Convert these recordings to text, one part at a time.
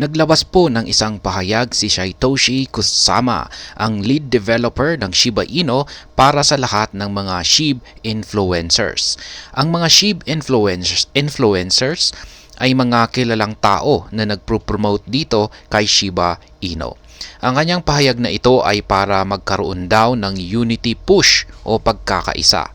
Naglabas po ng isang pahayag si Satoshi Kusama, ang lead developer ng Shiba Inu para sa lahat ng mga SHIB influencers. Ang mga SHIB influencers ay mga kilalang tao na nagpro-promote dito kay Shiba Inu. Ang kanyang pahayag na ito ay para magkaroon daw ng unity push o pagkakaisa.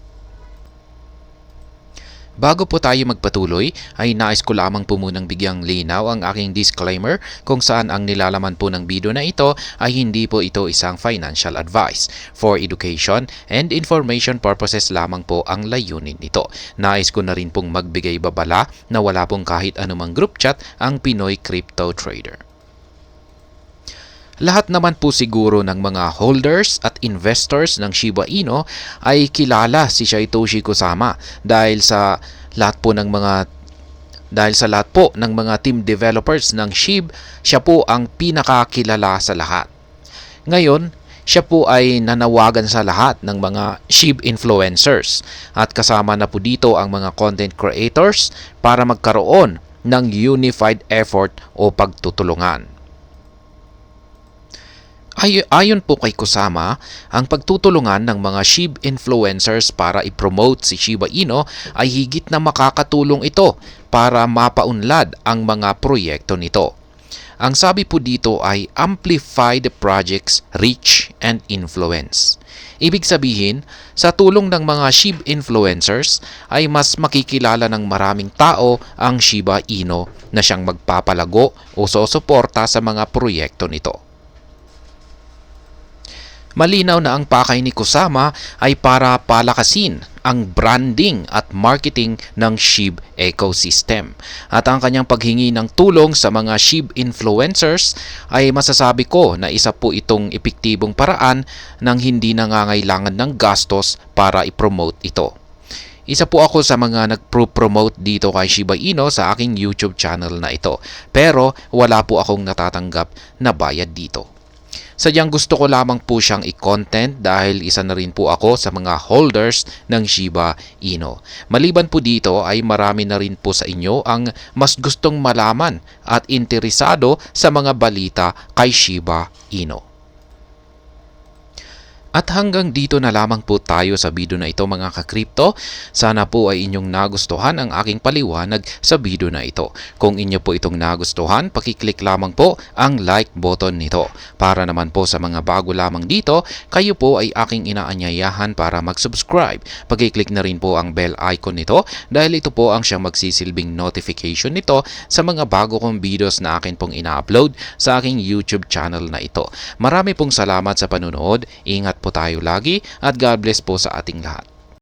Bago po tayo magpatuloy, ay nais ko lamang po munang bigyang linaw ang aking disclaimer kung saan ang nilalaman po ng video na ito ay hindi po ito isang financial advice. For education and information purposes lamang po ang layunin nito. Nais ko na rin pong magbigay babala na wala pong kahit anumang group chat ang Pinoy Crypto Trader. Lahat naman po siguro ng mga holders at investors ng Shiba Inu ay kilala si Satoshi Kusama dahil sa lahat po ng mga team developers ng SHIB, siya po ang pinakakilala sa lahat. Ngayon, siya po ay nanawagan sa lahat ng mga SHIB influencers at kasama na po dito ang mga content creators para magkaroon ng unified effort o pagtutulungan. Ayon po kay Kusama, ang pagtutulungan ng mga SHIB influencers para i-promote si Shiba Inu ay higit na makakatulong ito para mapaunlad ang mga proyekto nito. Ang sabi po dito ay amplify the project's reach and influence. Ibig sabihin, sa tulong ng mga SHIB influencers ay mas makikilala ng maraming tao ang Shiba Inu na siyang magpapalago o susuporta sa mga proyekto nito. Malinaw na ang pakay ni Kusama ay para palakasin ang branding at marketing ng SHIB ecosystem. At ang kanyang paghingi ng tulong sa mga SHIB influencers ay masasabi ko na isa po itong epektibong paraan ng hindi nangangailangan ng gastos para i-promote ito. Isa po ako sa mga nagpro-promote dito kay Shiba Inu sa aking YouTube channel na ito. Pero wala po akong natatanggap na bayad dito. Sadyang gusto ko lamang po siyang i-content dahil isa na rin po ako sa mga holders ng Shiba Inu. Maliban po dito ay marami na rin po sa inyo ang mas gustong malaman at interesado sa mga balita kay Shiba Inu. At hanggang dito na lamang po tayo sa video na ito mga ka-crypto. Sana po ay inyong nagustuhan ang aking paliwanag sa video na ito. Kung inyo po itong nagustuhan, pakiclick lamang po ang like button nito. Para naman po sa mga bago lamang dito, kayo po ay aking inaanyayahan para mag-subscribe. Pakiclick na rin po ang bell icon nito dahil ito po ang siyang magsisilbing notification nito sa mga bago kong videos na akin pong ina-upload sa aking YouTube channel na ito. Marami pong salamat sa panunood. Ingat po tayo lagi at God bless po sa ating lahat.